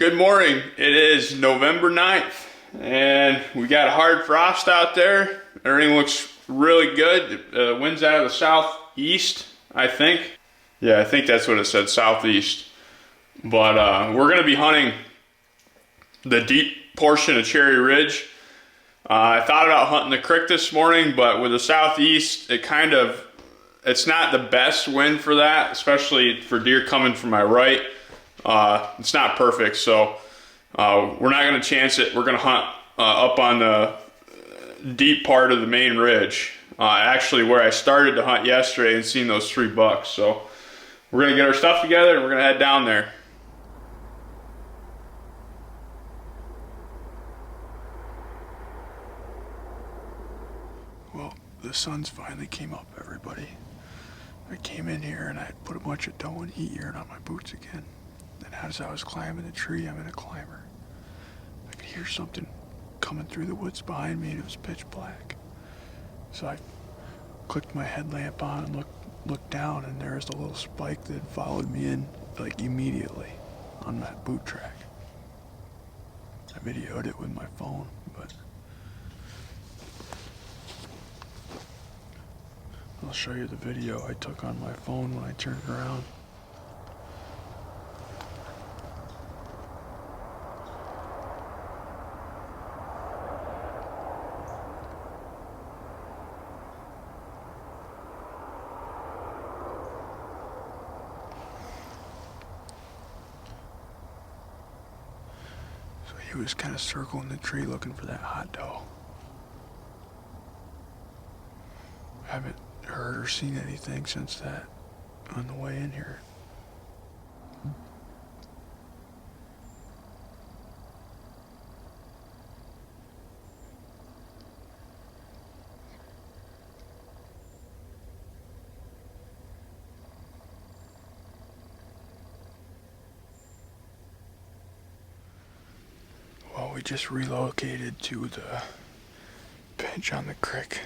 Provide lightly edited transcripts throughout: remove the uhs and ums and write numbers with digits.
Good morning. It is November 9th and we got a hard frost out there. Everything looks really good. The wind's out of the southeast, I think. Yeah, I think that's what it said, southeast. But we're gonna be hunting the deep portion of Cherry Ridge. I thought about hunting the creek this morning, but with the southeast, it's not the best wind for that, especially for deer coming from my right. It's not perfect, so we're not going to chance it. We're going to hunt up on the deep part of the main ridge, actually where I started to hunt yesterday and seen those 3 bucks. So we're going to get our stuff together and we're going to head down there. Well, the sun's finally came up, everybody. I came in here and I put a bunch of dough and heat yarn on my boots again. And as I was climbing the tree, I'm in a climber, I could hear something coming through the woods behind me, and it was pitch black. So I clicked my headlamp on and looked down, and there was a little spike that followed me in like immediately on that boot track. I videoed it with my phone, but I'll show you the video I took on my phone when I turned around. He was kind of circling the tree looking for that hot doe. Haven't heard or seen anything since that on the way in here. Well, we just relocated to the bench on the creek.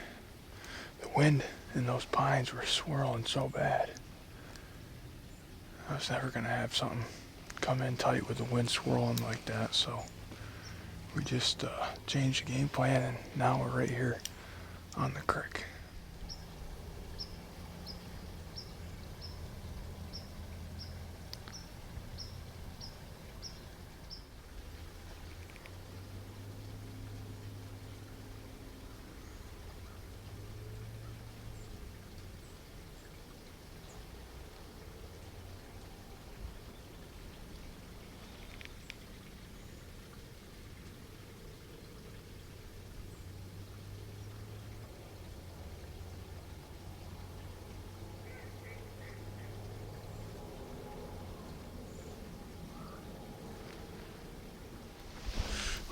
The wind in those pines were swirling so bad. I was never gonna have something come in tight with the wind swirling like that, so we just changed the game plan, and now we're right here on the creek.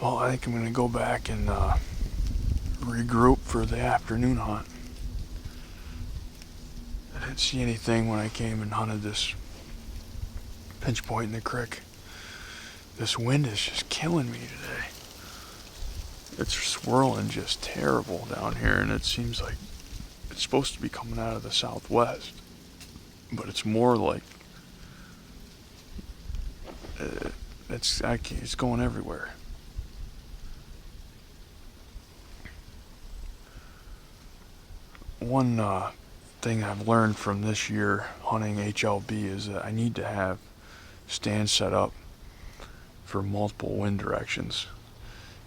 Well, I think I'm going to go back and regroup for the afternoon hunt. I didn't see anything when I came and hunted this pinch point in the creek. This wind is just killing me today. It's swirling just terrible down here, and it seems like it's supposed to be coming out of the southwest, but it's more like it's going everywhere. One thing I've learned from this year hunting HLB is that I need to have stands set up for multiple wind directions.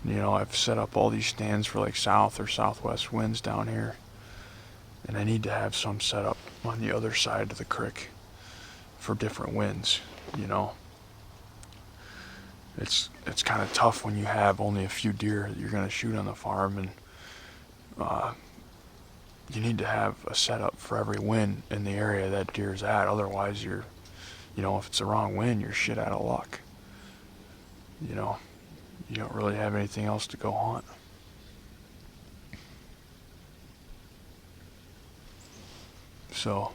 You know, I've set up all these stands for like south or southwest winds down here, and I need to have some set up on the other side of the creek for different winds. You know, it's kind of tough when you have only a few deer that you're going to shoot on the farm, and you need to have a setup for every wind in the area that deer's at. Otherwise, if it's the wrong wind, you're shit out of luck. You know, you don't really have anything else to go hunt. So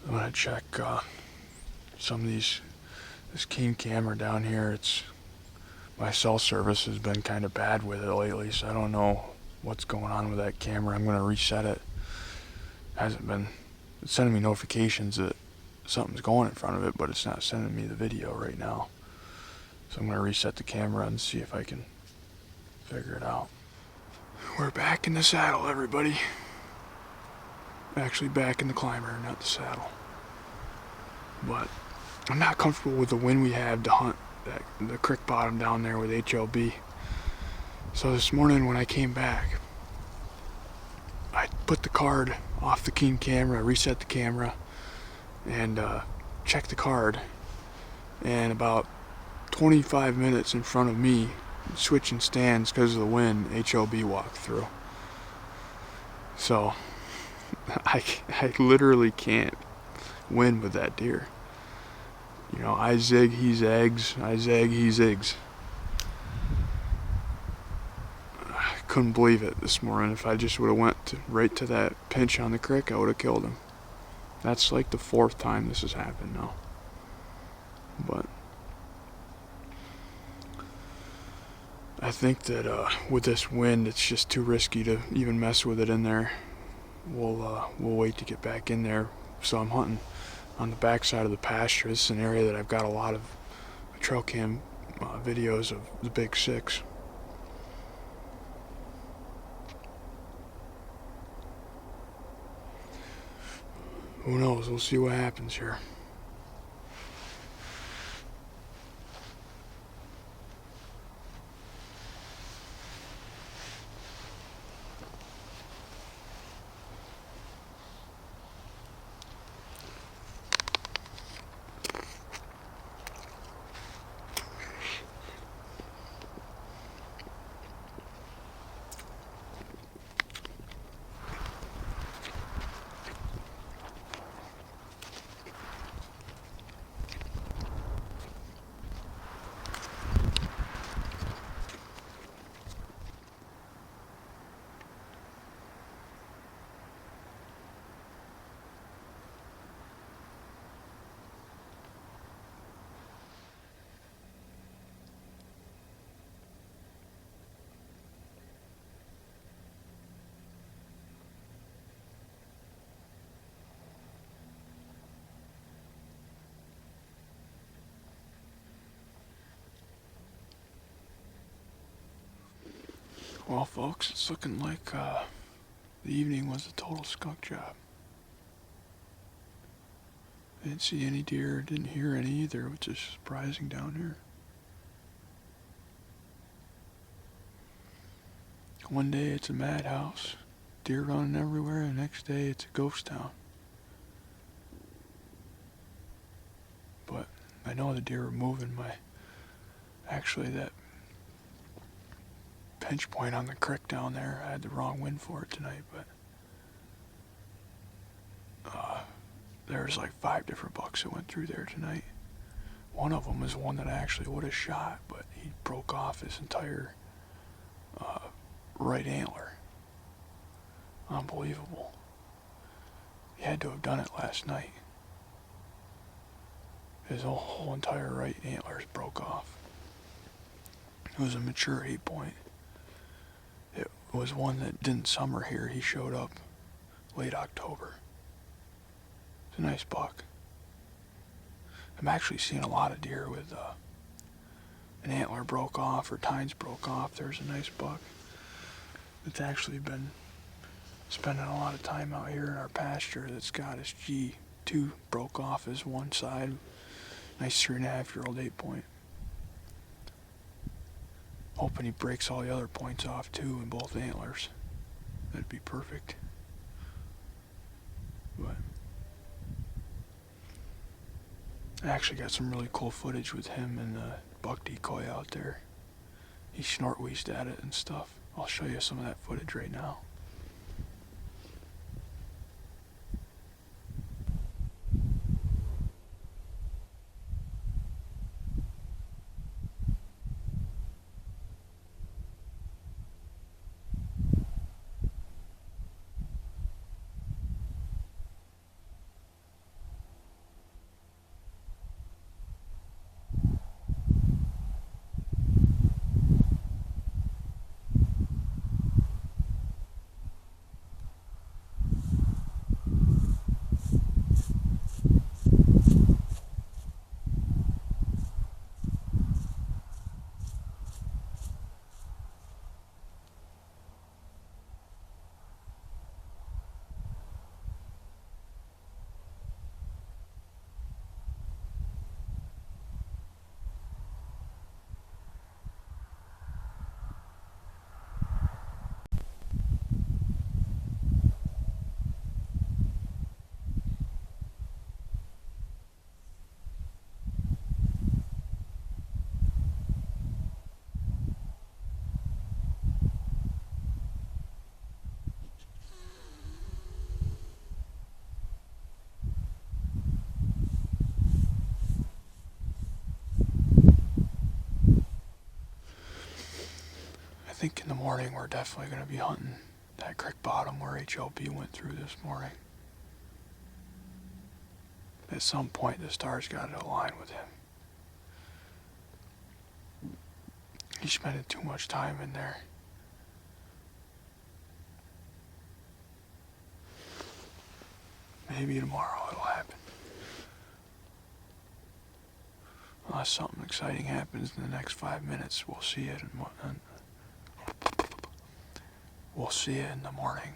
I'm gonna check some of this Keen camera down here. My cell service has been kind of bad with it lately, so I don't know what's going on with that camera. I'm going to reset it. It's sending me notifications that something's going in front of it, but it's not sending me the video right now. So I'm going to reset the camera and see if I can figure it out. We're back in the saddle, everybody. Actually back in the climber, not the saddle. But I'm not comfortable with the wind we have to hunt the creek bottom down there with HLB. So this morning when I came back, I put the card off the keen camera, reset the camera, and checked the card. And about 25 minutes in front of me, switching stands because of the wind, HLB walked through. So I literally can't win with that deer. You know, I zig, he zags. I zag, he zigs. I couldn't believe it this morning. If I just would have went right to that pinch on the creek, I would have killed him. That's like the 4th time this has happened now. But I think that with this wind, it's just too risky to even mess with it in there. We'll wait to get back in there. So I'm hunting on the backside of the pasture. This is an area that I've got a lot of trail cam videos of the Big Six. Who knows? We'll see what happens here. Well, folks, it's looking like the evening was a total skunk job. I didn't see any deer, didn't hear any either, which is surprising down here. One day it's a madhouse, deer running everywhere, and the next day it's a ghost town. But I know the deer were moving. Actually that pinch point on the creek down there, I had the wrong wind for it tonight, but there's like 5 different bucks that went through there tonight. One of them is one that I actually would have shot, but he broke off his entire right antler. Unbelievable. He had to have done it last night. His whole entire right antlers broke off. It was a mature 8-point. It was one that didn't summer here. He showed up late October. It's a nice buck. I'm actually seeing a lot of deer with an antler broke off or tines broke off. There's a nice buck that's actually been spending a lot of time out here in our pasture that's got his G2 broke off his one side. Nice 3.5-year-old 8-point. Hoping he breaks all the other points off too in both antlers. That'd be perfect. But I actually got some really cool footage with him and the buck decoy out there. He snort wheezed at it and stuff. I'll show you some of that footage right now. think in the morning we're definitely going to be hunting that creek bottom where HLB went through this morning. At some point the stars got to align with him. He's spending too much time in there. Maybe tomorrow it'll happen. Unless something exciting happens in the next 5 minutes, we'll see it we'll see it in the morning.